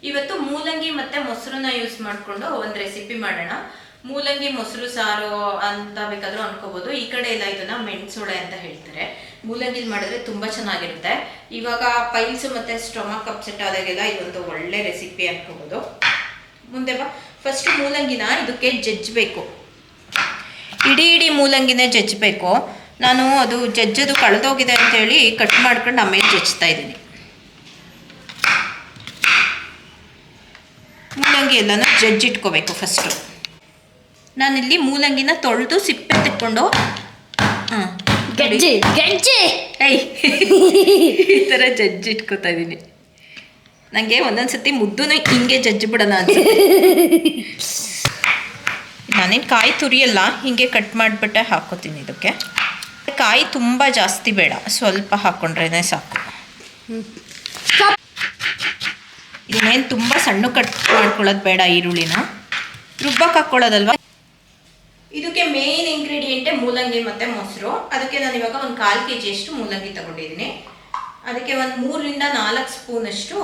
ಇವತ್ತು ಮೂಲಂಗಿ ಮತ್ತೆ ಮೊಸರನ್ನ ಯೂಸ್ ಮಾಡಿಕೊಂಡು ಒಂದು ರೆಸಿಪಿ ಮಾಡೋಣ. ಮೂಲಂಗಿ ಮೊಸರು ಸಾರು ಅಂತ ಬೇಕಾದ್ರೂ ಅನ್ಕೋಬಹುದು. ಈ ಕಡೆ ಎಲ್ಲ ಇದನ್ನ ಮೆಣಸೊಳೆ ಅಂತ ಹೇಳ್ತಾರೆ. ಮೂಲಂಗಿಲ್ ಮಾಡಿದ್ರೆ ತುಂಬಾ ಚೆನ್ನಾಗಿರುತ್ತೆ. ಇವಾಗ ಪೈಲ್ಸ್ ಮತ್ತೆ ಸ್ಟೊಮಕ್ ಅಪ್ಸೆಟ್ ಆದಾಗೆಲ್ಲ ಇದೊಂದು ಒಳ್ಳೆ ರೆಸಿಪಿ ಅನ್ಕೋಬಹುದು. ಮುಂದೆ ಬಾ. ಫಸ್ಟ್ ಮೂಲಂಗಿನ ಇದಕ್ಕೆ ಜಜ್ಜಬೇಕು. ಇಡೀ ಮೂಲಂಗಿನೇ ಜಜ್ಜಬೇಕು. ನಾನು ಅದು ಜಜ್ಜದು ಕಳೆದೋಗಿದೆ ಅಂತೇಳಿ ಕಟ್ ಮಾಡ್ಕೊಂಡು ಆಮೇಲೆ ಜಜ್ತಾ ಇದ್ದೀನಿ. ಮೂಲಂಗಿ ಎಲ್ಲನೂ ಜಜ್ಜಿಟ್ಕೋಬೇಕು ಫಸ್ಟು. ನಾನಿಲ್ಲಿ ಮೂಲಂಗಿನ ತೊಳೆದು ಸಿಪ್ಪೆ ತೆಕ್ಕೊಂಡು ಈ ಥರ ಜಜ್ಜಿಟ್ಕೋತಾ ಇದ್ದೀನಿ. ನನಗೆ ಒಂದೊಂದ್ಸತಿ ಮುದ್ದೂ ಹಿಂಗೆ ಜಜ್ಜಿಬಿಡೋಣ ಅಂತ. ನಾನೇನು ಕಾಯಿ ತುರಿಯಲ್ಲ, ಹಿಂಗೆ ಕಟ್ ಮಾಡಿಬಿಟ್ಟೆ ಹಾಕೋತೀನಿ. ಇದಕ್ಕೆ ಕಾಯಿ ತುಂಬ ಜಾಸ್ತಿ ಬೇಡ, ಸ್ವಲ್ಪ ಹಾಕ್ಕೊಂಡ್ರೇ ಸಾಕು. ಇದನ್ನೇನು ತುಂಬ ಸಣ್ಣ ಕಟ್ ಮಾಡ್ಕೊಳ್ಳೋದು ಬೇಡ. ಈರುಳ್ಳಿನ ರುಬ್ಬಕ್ಕೆ ಹಾಕ್ಕೊಳ್ಳೋದಲ್ವ. ಇದಕ್ಕೆ ಮೇನ್ ಇಂಗ್ರೀಡಿಯೆಂಟೇ ಮೂಲಂಗಿ ಮತ್ತು ಮೊಸರು. ಅದಕ್ಕೆ ನಾನು ಇವಾಗ ಒಂದು 1/4 kg ಅಷ್ಟು ಮೂಲಂಗಿ ತಗೊಂಡಿದ್ದೀನಿ. ಅದಕ್ಕೆ ಒಂದು 3 ರಿಂದ 4 ಸ್ಪೂನಷ್ಟು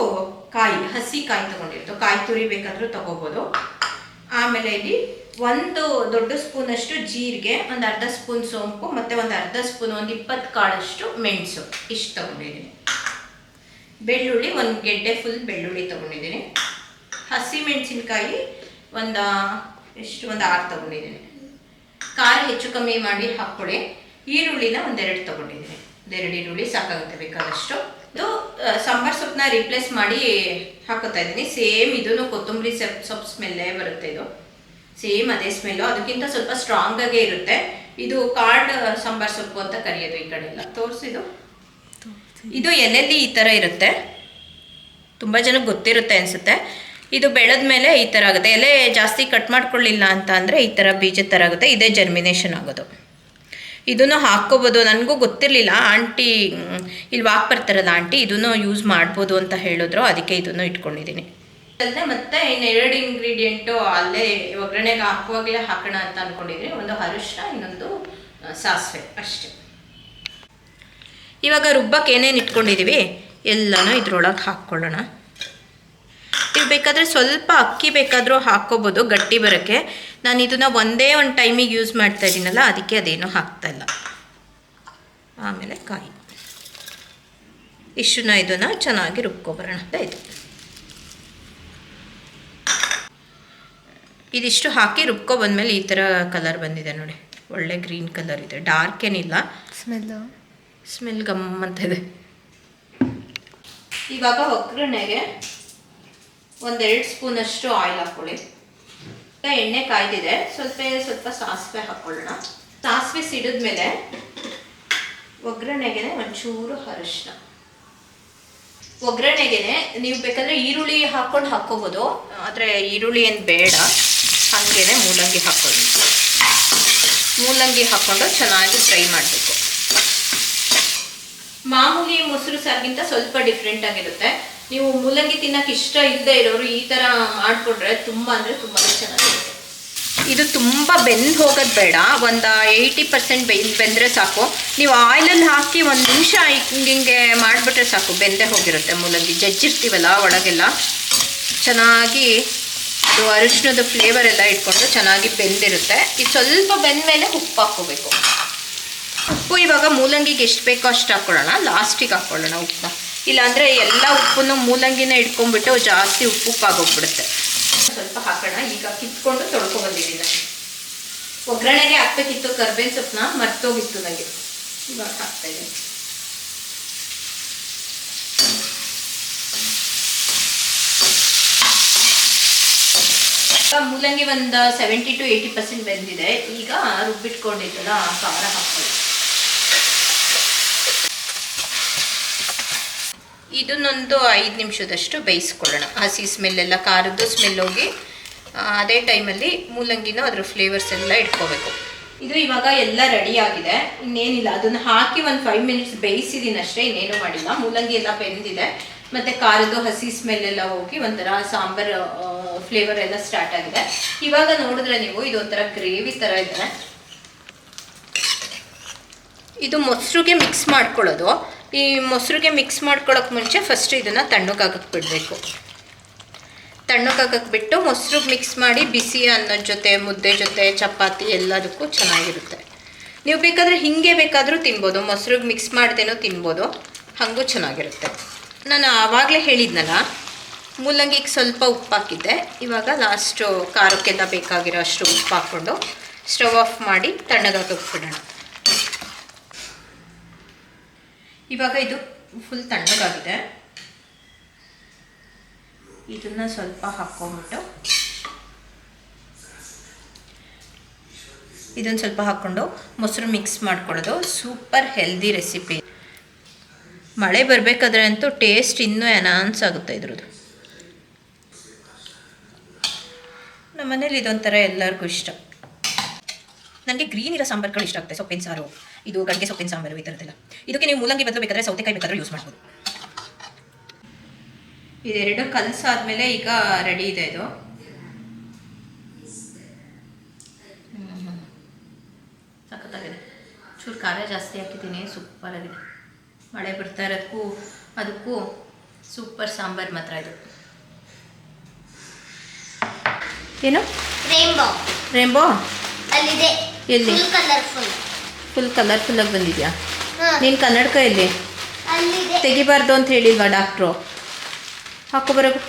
ಹಸಿ ಕಾಯಿ ತಗೊಂಡಿರ್ತು. ಕಾಯಿ ತುರಿ ಬೇಕಾದರೂ ತಗೋಬೋದು. ಆಮೇಲೆ ಇಲ್ಲಿ 1 ದೊಡ್ಡ ಸ್ಪೂನಷ್ಟು ಜೀರಿಗೆ, ಒಂದು ಅರ್ಧ ಸ್ಪೂನ್ ಸೋಂಪು ಮತ್ತು ಒಂದು ಅರ್ಧ ಸ್ಪೂನ್, ಒಂದು 20 ಕಾಳಷ್ಟು ಮೆಣಸು, ಇಷ್ಟು ತಗೊಂಡಿದ್ದೀನಿ. ಬೆಳ್ಳುಳ್ಳಿ, ಒಂದು ಗೆಡ್ಡೆ ಫುಲ್ ಬೆಳ್ಳುಳ್ಳಿ ತಗೊಂಡಿದ್ದೀನಿ. ಹಸಿ ಮೆಣಸಿನ್ಕಾಯಿ ಒಂದು 6 ತಗೊಂಡಿದ್ದೀನಿ. ಖಾರ ಹೆಚ್ಚು ಕಮ್ಮಿ ಮಾಡಿ ಹಾಕ್ಕೊಳ್ಳಿ. ಈರುಳ್ಳಿನ 2 ತಗೊಂಡಿದ್ದೀನಿ. 2 ಈರುಳ್ಳಿ ಸಾಕಾಗುತ್ತೆ ಬೇಕಾದಷ್ಟು. ಇದು ಸಾಂಬಾರ್ ಸೊಪ್ಪನ್ನ ರಿಪ್ಲೇಸ್ ಮಾಡಿ ಹಾಕೋತಾ ಇದ್ದೀನಿ. ಸೇಮ್ ಇದನ್ನು ಕೊತ್ತಂಬರಿ ಸೊಪ್ಪು ಸ್ಮೆಲ್ಲೇ ಬರುತ್ತೆ. ಇದು ಸೇಮ್ ಅದೇ ಸ್ಮೆಲ್ಲು, ಅದಕ್ಕಿಂತ ಸ್ವಲ್ಪ ಸ್ಟ್ರಾಂಗ್ ಆಗೇ ಇರುತ್ತೆ. ಇದು ಕಾರ್ಡ್ ಸಾಂಬಾರ್ ಸೊಪ್ಪು ಅಂತ ಕರೆಯೋದು ಈ ಕಡೆ ಎಲ್ಲ. ತೋರಿಸಿದು ಇದು ಎಲೆಯಲ್ಲಿ ಈ ಥರ ಇರುತ್ತೆ. ತುಂಬ ಜನಕ್ಕೆ ಗೊತ್ತಿರುತ್ತೆ ಅನಿಸುತ್ತೆ. ಇದು ಬೆಳೆದ ಮೇಲೆ ಈ ಥರ ಆಗುತ್ತೆ. ಎಲೆ ಜಾಸ್ತಿ ಕಟ್ ಮಾಡ್ಕೊಳ್ಳಿಲ್ಲ ಅಂತ ಅಂದರೆ ಈ ಥರ ಬೀಜದ ಥರ ಆಗುತ್ತೆ. ಇದೇ ಜರ್ಮಿನೇಷನ್ ಆಗೋದು. ಇದನ್ನು ಹಾಕ್ಕೋಬೋದು. ನನಗೂ ಗೊತ್ತಿರಲಿಲ್ಲ. ಆಂಟಿ ಇಲ್ಲಿ ವಾಕ್ ಬರ್ತಾರಲ್ಲ ಆಂಟಿ, ಇದನ್ನು ಯೂಸ್ ಮಾಡ್ಬೋದು ಅಂತ ಹೇಳಿದ್ರು. ಅದಕ್ಕೆ ಇದನ್ನು ಇಟ್ಕೊಂಡಿದ್ದೀನಿ. ಅಲ್ಲದೆ ಮತ್ತೆ ಇನ್ನೆರಡು ಇಂಗ್ರೀಡಿಯೆಂಟು ಅಲ್ಲೇ ಒಗ್ಗರಣೆಗೆ ಹಾಕುವಾಗಲೇ ಹಾಕೋಣ ಅಂತ ಅಂದ್ಕೊಂಡಿದ್ದೀನಿ. ಒಂದು ಅರಿಶಿನ, ಇನ್ನೊಂದು ಸಾಸಿವೆ, ಅಷ್ಟೇ. ಇವಾಗ ರುಬ್ಬಕ್ಕೆ ಏನೇನು ಇಟ್ಕೊಂಡಿದ್ದೀವಿ ಎಲ್ಲನೂ ಇದ್ರೊಳಗೆ ಹಾಕ್ಕೊಳ್ಳೋಣ. ಇದು ಬೇಕಾದರೆ ಸ್ವಲ್ಪ ಅಕ್ಕಿ ಬೇಕಾದರೂ ಹಾಕ್ಕೋಬೋದು ಗಟ್ಟಿ ಬರೋಕ್ಕೆ. ನಾನು ಇದನ್ನು ಒಂದೇ ಒಂದು ಟೈಮಿಗೆ ಯೂಸ್ ಮಾಡ್ತಾ ಇದ್ದೀನಲ್ಲ, ಅದಕ್ಕೆ ಅದೇನೂ ಹಾಕ್ತಾಯಿಲ್ಲ. ಆಮೇಲೆ ಕಾಯಿ ಇಷ್ಟನ್ನ ಇದನ್ನು ಚೆನ್ನಾಗಿ ರುಬ್ಕೊಬರೋಣ. ಇದಿಷ್ಟು ಹಾಕಿ ರುಬ್ಕೊಬಂದ್ಮೇಲೆ ಈ ಥರ ಕಲರ್ ಬಂದಿದೆ ನೋಡಿ. ಒಳ್ಳೆ ಗ್ರೀನ್ ಕಲರ್ ಇದೆ, ಡಾರ್ಕ್ ಏನಿಲ್ಲ. ಸ್ಮೆಲ್ ಗಮ್ಮಂತ ಇದೆ. ಇವಾಗ ಒಗ್ಗರಣೆಗೆ 1-2 ಸ್ಪೂನಷ್ಟು ಆಯಿಲ್ ಹಾಕ್ಕೊಳ್ಳಿ. ಎಣ್ಣೆ ಕಾಯ್ದಿದೆ. ಸ್ವಲ್ಪ ಸಾಸಿವೆ ಹಾಕ್ಕೊಳ್ಳೋಣ. ಸಾಸಿವೆ ಸಿಡಿದ್ಮೇಲೆ ಒಗ್ಗರಣೆಗೆ ಒಂಚೂರು ಅರಿಶಿನ. ಒಗ್ಗರಣೆಗೆ ನೀವು ಬೇಕಾದರೆ ಈರುಳ್ಳಿ ಹಾಕ್ಕೋಬೋದು, ಆದರೆ ಈರುಳ್ಳಿ ಏನು ಬೇಡ. ಹಾಗೇ ಮೂಲಂಗಿ ಹಾಕ್ಕೊಳ್ಳಿ. ಮೂಲಂಗಿ ಹಾಕ್ಕೊಂಡು ಚೆನ್ನಾಗಿ ಫ್ರೈ ಮಾಡಬೇಕು. ಮಾಮೂಲಿ ಮೊಸರು ಸಾರಿಗಿಂತ ಸ್ವಲ್ಪ ಡಿಫ್ರೆಂಟ್ ಆಗಿರುತ್ತೆ. ನೀವು ಮೂಲಂಗಿ ತಿನ್ನೋಕೆ ಇಷ್ಟ ಇಲ್ಲದೆ ಇರೋರು ಈ ಥರ ಮಾಡಿಕೊಂಡ್ರೆ ತುಂಬ ಅಂದರೆ ತುಂಬಾ ಚೆನ್ನಾಗಿರುತ್ತೆ. ಇದು ತುಂಬ ಬೆಂದು ಹೋಗೋದು ಬೇಡ. ಒಂದು 80% ಬೆಂದರೆ ಸಾಕು. ನೀವು ಆಯಿಲಲ್ಲಿ ಹಾಕಿ 1 ನಿಮಿಷ ಹಿಂಗೆ ಮಾಡಿಬಿಟ್ರೆ ಸಾಕು, ಬೆಂದೇ ಹೋಗಿರುತ್ತೆ ಮೂಲಂಗಿ. ಜಜ್ಜಿರ್ತೀವಲ್ಲ ಒಳಗೆಲ್ಲ ಚೆನ್ನಾಗಿ ಅದು ಅರಿಶಿನದ ಫ್ಲೇವರ್ ಎಲ್ಲ ಇಟ್ಕೊಂಡು ಚೆನ್ನಾಗಿ ಬೆಂದಿರುತ್ತೆ. ಇದು ಸ್ವಲ್ಪ ಬೆಂದ ಮೇಲೆ ಉಪ್ಪು ಹಾಕ್ಕೋಬೇಕು. ಉಪ್ಪು ಇವಾಗ ಮೂಲಂಗಿಗೆ ಎಷ್ಟು ಬೇಕೋ ಅಷ್ಟು ಹಾಕ್ಕೊಳ್ಳೋಣ. ಲಾಸ್ಟಿಗೆ ಹಾಕ್ಕೊಳ್ಳೋಣ ಉಪ್ಪನ್ನ. ಇಲ್ಲಾಂದರೆ ಎಲ್ಲ ಉಪ್ಪನ್ನು ಮೂಲಂಗಿನ ಇಟ್ಕೊಂಡ್ಬಿಟ್ಟು ಜಾಸ್ತಿ ಉಪ್ಪಾಗೋಗ್ಬಿಡುತ್ತೆ. ಸ್ವಲ್ಪ ಹಾಕೋಣ. ಈಗ ಕಿತ್ಕೊಂಡು ತೊಳ್ಕೊಬಂದಿದ್ದೀನಿ ನಾನು. ಒಗ್ಗರಣೆಗೆ ಹಾಕ್ಬೇಕಿತ್ತು ಕರ್ಬೇವಿನ ಸೊಪ್ಪನ್ನ, ಮರ್ತೋಗಿತ್ತು ನನಗೆ. ಇವಾಗ ಹಾಕ್ತಾಯಿದ್ದೀನಿ. ಮೂಲಂಗಿ ಒಂದು 70 to 80% ಬೆಂದಿದೆ. ಈಗ ರುಬ್ಬಿಟ್ಕೊಂಡಿದ್ದಲ್ಲ ಖಾರ ಹಾಕ್ಕೊಳ್ಳಿ. ಇದನ್ನೊಂದು 5 ನಿಮಿಷದಷ್ಟು ಬೇಯಿಸ್ಕೊಳ್ಳೋಣ. ಹಸಿ ಸ್ಮೆಲ್ಲೆಲ್ಲ, ಖಾರದ್ದು ಸ್ಮೆಲ್ ಹೋಗಿ ಅದೇ ಟೈಮಲ್ಲಿ ಮೂಲಂಗಿನ ಅದ್ರ ಫ್ಲೇವರ್ಸ್ ಎಲ್ಲ ಇಟ್ಕೋಬೇಕು. ಇದು ಇವಾಗ ಎಲ್ಲ ರೆಡಿ ಆಗಿದೆ. ಇನ್ನೇನಿಲ್ಲ, ಅದನ್ನು ಹಾಕಿ ಒಂದು 5 ಮಿನಿಟ್ಸ್ ಬೇಯಿಸಿದ್ದೀನಿ ಅಷ್ಟೇ, ಇನ್ನೇನು ಮಾಡಿಲ್ಲ. ಮೂಲಂಗಿ ಎಲ್ಲ ಬೆಂದಿದೆ ಮತ್ತು ಖಾರದ್ದು ಹಸಿ ಸ್ಮೆಲ್ ಎಲ್ಲ ಹೋಗಿ ಒಂಥರ ಸಾಂಬಾರು ಫ್ಲೇವರ್ ಎಲ್ಲ ಸ್ಟಾರ್ಟ್ ಆಗಿದೆ. ಇವಾಗ ನೋಡಿದ್ರೆ ನೀವು ಇದು ಒಂಥರ ಗ್ರೇವಿ ಥರ ಇದೆ. ಇದು ಮೊಸರಿಗೆ ಮಿಕ್ಸ್ ಮಾಡ್ಕೊಳ್ಳೋದು. ಈ ಮೊಸರಿಗೆ ಮಿಕ್ಸ್ ಮಾಡ್ಕೊಳ್ಳೋಕೆ ಮುಂಚೆ ಫಸ್ಟ್ ಇದನ್ನು ತಣ್ಣಗಾಗಕ್ಕೆ ಬಿಡಬೇಕು. ತಣ್ಣಕ್ಕಾಗಕ್ಕೆ ಬಿಟ್ಟು ಮೊಸರು ಮಿಕ್ಸ್ ಮಾಡಿ ಬಿಸಿ ಅನ್ನದ ಜೊತೆ ಮುದ್ದೆ ಜೊತೆ ಚಪಾತಿ ಎಲ್ಲದಕ್ಕೂ ಚೆನ್ನಾಗಿರುತ್ತೆ. ನೀವು ಬೇಕಾದರೆ ಹೀಗೆ ಬೇಕಾದರೂ ತಿನ್ಬೋದು, ಮೊಸರಿಗೆ ಮಿಕ್ಸ್ ಮಾಡ್ದೇನೋ ತಿನ್ಬೋದು, ಹಾಗೂ ಚೆನ್ನಾಗಿರುತ್ತೆ. ನಾನು ಆವಾಗಲೇ ಹೇಳಿದ್ನಲ್ಲ, ಮೂಲಂಗಿಗೆ ಸ್ವಲ್ಪ ಉಪ್ಪು ಹಾಕಿದ್ದೆ. ಇವಾಗ ಲಾಸ್ಟು ಖಾರಕ್ಕೆಲ್ಲ ಬೇಕಾಗಿರೋ ಅಷ್ಟು ಉಪ್ಪು ಹಾಕ್ಕೊಂಡು ಸ್ಟವ್ ಆಫ್ ಮಾಡಿ ತಣ್ಣಗಾಕಕ್ಕೆ ಬಿಡೋಣ. ಇವಾಗ ಇದು ಫುಲ್ ತಣ್ಣಗಾಗಿದೆ. ಇದನ್ನು ಸ್ವಲ್ಪ ಹಾಕ್ಕೊಂಬಿಟ್ಟು ಇದನ್ನು ಸ್ವಲ್ಪ ಹಾಕ್ಕೊಂಡು ಮೊಸರು ಮಿಕ್ಸ್ ಮಾಡ್ಕೊಳ್ಳೋದು. Super healthy recipe. ಮಳೆ ಬರಬೇಕಾದ್ರೆ ಅಂತೂ ಟೇಸ್ಟ್ ಇನ್ನೂ ಎನ್ಹಾನ್ಸ್ ಆಗುತ್ತೆ ಇದ್ರದ್ದು. ನಮ್ಮ ಮನೇಲಿ ಇದೊಂಥರ ಎಲ್ಲರಿಗೂ ಇಷ್ಟ. ನನಗೆ ಗ್ರೀನ್ ಇರೋ ಸಾಂಬಾರುಗಳು ಇಷ್ಟ ಆಗುತ್ತೆ. ಸೊಪ್ಪಿನ ಸಾರು, ಇದು ಗಡ್ಗೆ ಸೊಪ್ಪಿನ ಸಾಂಬಾರು, ಈ ಥರದ್ದೆಲ್ಲ. ಇದಕ್ಕೆ ನೀವು ಮೂಲಂಗಿ ಬದಲು ಬೇಕಾದರೆ ಸೌತೆಕಾಯಿ ಬೇಕಾದರೂ ಯೂಸ್ ಮಾಡ್ಬೋದು. ಇದೆರಡು ಕಲಸಾದ್ಮೇಲೆ ಈಗ ರೆಡಿ ಇದೆ ಇದು. ಸಖತ್ತಾಗಿದೆ. ಚೂರು ಖಾರ ಜಾಸ್ತಿ ಹಾಕಿದ್ದೀನಿ, ಸೂಪರ್ ಆಗಿದೆ. ಮಳೆ ಬರ್ತಾ ಇರೋದಕ್ಕೂ ಅದಕ್ಕೂ ಸೂಪರ್ ಸಾಂಬಾರು ಮಾತ್ರ ಇದು. ಏನು ರೇನ್ಬೋ? ರೇನ್ಬೋ ಅಲ್ಲಿದೆ. ಎಲ್ಲಿ? ಫುಲ್ ಕಲರ್ಫುಲ್ಲಾಗಿ ಬಂದಿದೆಯಾ? ನೀನು ಕನ್ನಡಕ ಎಲ್ಲಿ? ಅಲ್ಲಿದೆ. ತೆಗಿಬಾರ್ದು ಅಂತ ಹೇಳಿಲ್ವಾ ಡಾಕ್ಟ್ರು? ಹಾಕೋ ಬರೋದು.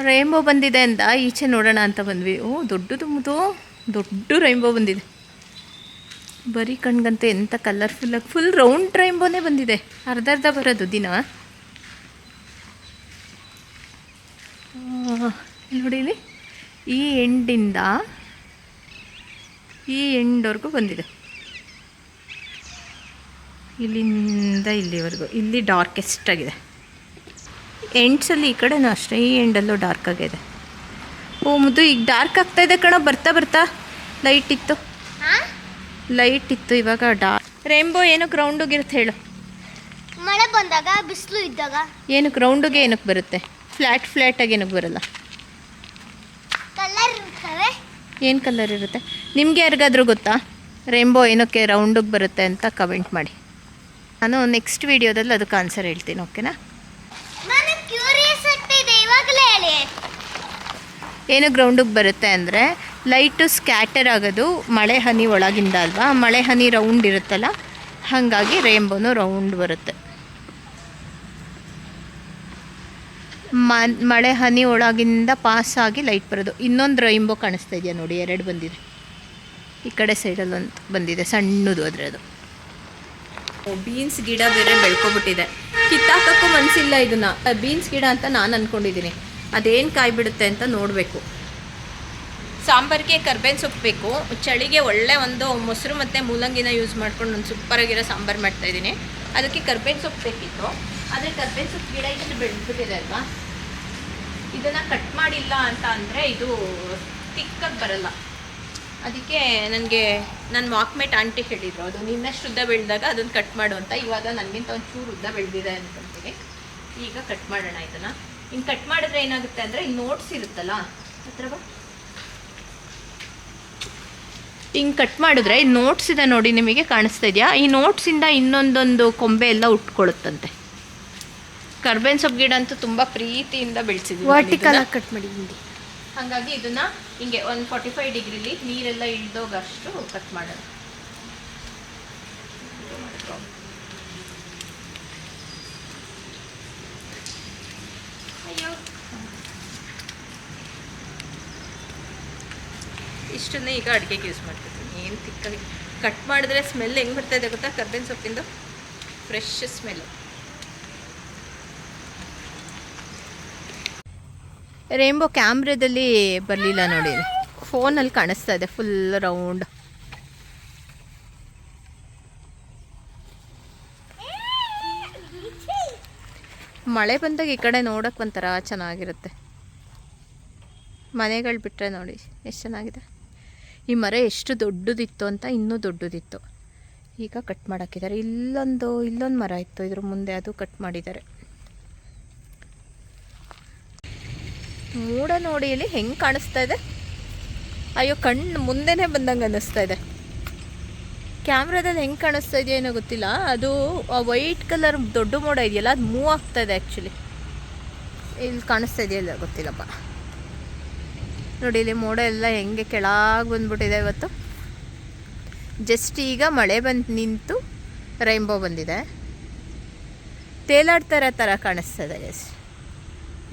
ರೈನ್ಬೋ ಬಂದಿದೆ ಅಂತ ಈಚೆ ನೋಡೋಣ ಅಂತ ಬಂದ್ವಿ. ಓ ದೊಡ್ಡ ರೈನ್ಬೋ ಬಂದಿದೆ. ಬರೀ ಕಣ್ಗಂತೆ ಎಂಥ ಕಲರ್ಫುಲ್ಲಾಗಿ ಫುಲ್ ರೌಂಡ್ ರೈನ್ಬೋನೇ ಬಂದಿದೆ. ಅರ್ಧ ಬರೋದು ದಿನ. ನೋಡಿ ಇಲ್ಲಿ ಈ ಎಂಡಿಂದ ಈ ಎಂಡ್ವರೆಗೂ ಬಂದಿದೆ. ಇಲ್ಲಿಂದ ಇಲ್ಲಿವರೆಗೂ. ಇಲ್ಲಿ ಡಾರ್ಕೆಸ್ಟ್ ಆಗಿದೆ. ಎಂಡ್ಸಲ್ಲಿ ಈ ಕಡೆನೂ ಅಷ್ಟೇ, ಈ ಎಂಡಲ್ಲೂ ಡಾರ್ಕ್ ಆಗಿದೆ. ಓ ಮುದ್ದು ಈಗ ಡಾರ್ಕ್ ಆಗ್ತಾಯಿದೆ ಕಣ. ಬರ್ತಾ ಲೈಟ್ ಇತ್ತು ಇವಾಗ ಡಾರ್ಕ್. ರೇನ್ಬೋ ಏನಕ್ಕೆ ರೌಂಡಿಗಿರುತ್ತೆ ಹೇಳು? ಮಳೆ ಬಂದಾಗ, ಬಿಸಿಲು ಇದ್ದಾಗ. ಏನಕ್ಕೆ ರೌಂಡಿಗೆ ಏನಕ್ಕೆ ಬರುತ್ತೆ? ಫ್ಲ್ಯಾಟಾಗಿ ಏನಕ್ಕೆ ಬರಲ್ಲ? ಕಲರ್ ಇರ್ತವೆ. ಏನು ಕಲರ್ ಇರುತ್ತೆ? ನಿಮಗೆ ಯಾರಿಗಾದ್ರೂ ಗೊತ್ತಾ ರೇನ್ಬೋ ಏನಕ್ಕೆ ರೌಂಡಿಗೆ ಬರುತ್ತೆ ಅಂತ ಕಮೆಂಟ್ ಮಾಡಿ. ನಾನು ನೆಕ್ಸ್ಟ್ ವೀಡಿಯೋದಲ್ಲಿ ಅದಕ್ಕೆ ಆನ್ಸರ್ ಹೇಳ್ತೀನಿ. ಓಕೆನಾ? ನಾನು ಕ್ಯೂರಿಯಸ್ ಆಗ್ತಿದೆ, ಇವಾಗಲೇ ಹೇಳಿ. ಏನಕ್ಕೆ ರೌಂಡಿಗೆ ಬರುತ್ತೆ ಅಂದರೆ ಲೈಟು ಸ್ಕ್ಯಾಟರ್ ಆಗೋದು ಮಳೆ ಹನಿ ಒಳಗಿಂದ ಅಲ್ವಾ. ಮಳೆ ಹನಿ ರೌಂಡ್ ಇರುತ್ತಲ್ಲ, ಹಾಗಾಗಿ ರೇನ್ಬೋನು ರೌಂಡ್ ಬರುತ್ತೆ. ಮಳೆ ಹನಿ ಒಳಗಿಂದ ಪಾಸಾಗಿ ಲೈಟ್ ಬರೋದು. ಇನ್ನೊಂದು ರೈನ್ಬೋ ಕಾಣಿಸ್ತಾ ಇದೆಯಾ ನೋಡಿ, 2 ಬಂದಿದೆ. ಈ ಕಡೆ ಸೈಡಲ್ಲಿ ಒಂದು ಬಂದಿದೆ ಸಣ್ಣದು. ಅದು ಬೀನ್ಸ್ ಗಿಡ ಬೇರೆ ಬೆಳ್ಕೊಬಿಟ್ಟಿದೆ. ಕಿತ್ತಾಕಕ್ಕೂ ಮನಸ್ಸಿಲ್ಲ ಇದನ್ನು. ಬೀನ್ಸ್ ಗಿಡ ಅಂತ ನಾನು ಅಂದ್ಕೊಂಡಿದ್ದೀನಿ. ಅದೇನು ಕಾಯಿ ಬಿಡುತ್ತೆ ಅಂತ ನೋಡಬೇಕು. ಸಾಂಬಾರಿಗೆ ಕರ್ಬೇವಿನ ಸೊಪ್ಪು ಬೇಕು. ಚಳಿಗೆ ಒಳ್ಳೆ ಒಂದು ಮೊಸರು ಮತ್ತು ಮೂಲಂಗಿನ ಯೂಸ್ ಮಾಡ್ಕೊಂಡು ಒಂದು ಸೂಪರಾಗಿರೋ ಸಾಂಬಾರು ಮಾಡ್ತಾಯಿದ್ದೀನಿ. ಅದಕ್ಕೆ ಕರ್ಬೇವಿನ ಸೊಪ್ಪು ಬೇಕಿತ್ತು. ಆದರೆ ಕರ್ಬೇವಿನ ಸೊಪ್ಪು ಗಿಡ ಇಷ್ಟು ಬೆಳೆದ್ಬಿಟ್ಟಿದೆ ಅಲ್ವಾ. ಇದನ್ನು ಕಟ್ ಮಾಡಿಲ್ಲ ಅಂತ ಅಂದರೆ ಇದು ತಿಕ್ಕಾಗಿ ಬರಲ್ಲ. ಅದಕ್ಕೆ ನನಗೆ ನನ್ನ ವಾಕ್ಮೇಟ್ ಆಂಟಿ ಹೇಳಿದರು, ಅದು ನಿನ್ನಷ್ಟು ಉದ್ದ ಬೆಳೆದಾಗ ಅದನ್ನು ಕಟ್ ಮಾಡು ಅಂತ. ಇವಾಗ ನನಗಿಂತ ಒಂಚೂರು ಉದ್ದ ಬೆಳೆದಿದೆ ಅಂದ್ಕೊಂತೀನಿ. ಈಗ ಕಟ್ ಮಾಡೋಣ ಇದನ್ನು. ಇನ್ನು ಕಟ್ ಮಾಡಿದ್ರೆ ಏನಾಗುತ್ತೆ ಅಂದರೆ ಈ ನೋಟ್ಸ್ ಇರುತ್ತಲ್ಲ, ಹತ್ರ ಬಾ. ಹಿಂಗೆ ಕಟ್ ಮಾಡಿದ್ರೆ ಈ ನೋಟ್ಸ್ ಇದೆ ನೋಡಿ, ನಿಮಗೆ ಕಾಣಿಸ್ತಾ ಇದೆಯಾ? ಈ ನೋಟ್ಸಿಂದ ಇನ್ನೊಂದೊಂದು ಕೊಂಬೆ ಎಲ್ಲ ಉಟ್ಕೊಳ್ಳುತ್ತಂತೆ. ಕರ್ಬೇವಿನ ಸೊಪ್ಪು ಗಿಡ ಅಂತೂ ತುಂಬ ಪ್ರೀತಿಯಿಂದ ಬೆಳೆಸಿದ್ವಿ. ವರ್ಟಿಕಲ್ ಕಟ್ ಮಾಡಿದ್ದೀನಿ. ಹಾಗಾಗಿ ಇದನ್ನು ಹಿಂಗೆ ಒಂದು 45 ಡಿಗ್ರಿಲಿ ನೀರೆಲ್ಲ ಇಳ್ದೋಗಷ್ಟು ಕಟ್ ಮಾಡೋಣ. ಅಯ್ಯೋ, ಇಷ್ಟನ್ನೇ ಈಗ ಅಡುಗೆಗೆ ಯೂಸ್ ಮಾಡ್ತಿದ್ದೀನಿ. ಏನು ತಿಕ್ಕಾಗಿ ಕಟ್ ಮಾಡಿದ್ರೆ ಸ್ಮೆಲ್ ಹೆಂಗೆ ಬರ್ತಾಯಿದೆ ಗೊತ್ತಾ? ಕರ್ಬೇವಿನ ಸೊಪ್ಪಿಂದು ಫ್ರೆಶ್ ಸ್ಮೆಲ್ಲು. ರೇನ್ಬೋ ಕ್ಯಾಮ್ರಾದಲ್ಲಿ ಬರಲಿಲ್ಲ ನೋಡಿ, ಫೋನಲ್ಲಿ ಕಾಣಿಸ್ತಾ ಇದೆ ಫುಲ್ ರೌಂಡ್. ಮಳೆ ಬಂದಾಗ ಈ ಕಡೆ ನೋಡೋಕೆ ಒಂಥರ ಚೆನ್ನಾಗಿರುತ್ತೆ. ಮನೆಗಳು ಬಿಟ್ಟರೆ ನೋಡಿ ಎಷ್ಟು ಚೆನ್ನಾಗಿದೆ. ಈ ಮರ ಎಷ್ಟು ದೊಡ್ಡದಿತ್ತು ಅಂತ ಇನ್ನೂ ದೊಡ್ಡದಿತ್ತು. ಈಗ ಕಟ್ ಮಾಡೋಕ್ಕಿದ್ದಾರೆ. ಇಲ್ಲೊಂದು ಮರ ಇತ್ತು ಇದ್ರ ಮುಂದೆ, ಅದು ಕಟ್ ಮಾಡಿದ್ದಾರೆ. ಮೂಡ ನೋಡಿ ಇಲ್ಲಿ ಹೆಂಗೆ ಕಾಣಿಸ್ತಾ ಇದೆ. ಅಯ್ಯೋ, ಕಣ್ಣು ಮುಂದೆನೇ ಬಂದಂಗೆ ಅನ್ನಿಸ್ತಾ ಇದೆ. ಕ್ಯಾಮ್ರಾದಲ್ಲಿ ಹೆಂಗೆ ಕಾಣಿಸ್ತಾ ಇದೆಯೋ ಏನೋ ಗೊತ್ತಿಲ್ಲ. ಅದು ವೈಟ್ ಕಲರ್ ದೊಡ್ಡ ಮೋಡ ಇದೆಯಲ್ಲ, ಅದು ಮೂವ್ ಆಗ್ತಾ ಇದೆ ಆ್ಯಕ್ಚುಲಿ. ಇಲ್ಲಿ ಕಾಣಿಸ್ತಾ ಇದೆಯಲ್ಲ ಗೊತ್ತಿಲ್ಲಪ್ಪ. ನೋಡಿ ಇಲ್ಲಿ ಮೋಡ ಎಲ್ಲ ಹೆಂಗೆ ಕೆಳಗೆ ಬಂದ್ಬಿಟ್ಟಿದೆ ಇವತ್ತು. ಜಸ್ಟ್ ಈಗ ಮಳೆ ಬಂದು ನಿಂತು ರೈನ್ಬೋ ಬಂದಿದೆ. ತೇಲಾಡ್ತಾರ ಥರ ಕಾಣಿಸ್ತದೆ ಗೈಸ್.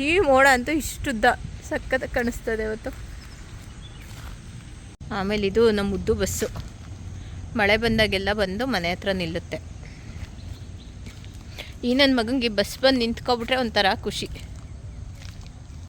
ಈ ಮೋಡ ಅಂತೂ ಇಷ್ಟುದ್ದ ಸಖತ್ ಕಾಣಿಸ್ತದೆ ಇವತ್ತು. ಆಮೇಲೆ ಇದು ನಮ್ಮ ಉದ್ದು ಬಸ್ಸು ಮಳೆ ಬಂದಾಗೆಲ್ಲ ಬಂದು ಮನೆ ಹತ್ರ ನಿಲ್ಲುತ್ತೆ. ಈ ನನ್ನ ಮಗನಿಗೆ ಬಸ್ ಬಂದು ನಿಂತ್ಕೊಬಿಟ್ರೆ ಒಂಥರ ಖುಷಿ.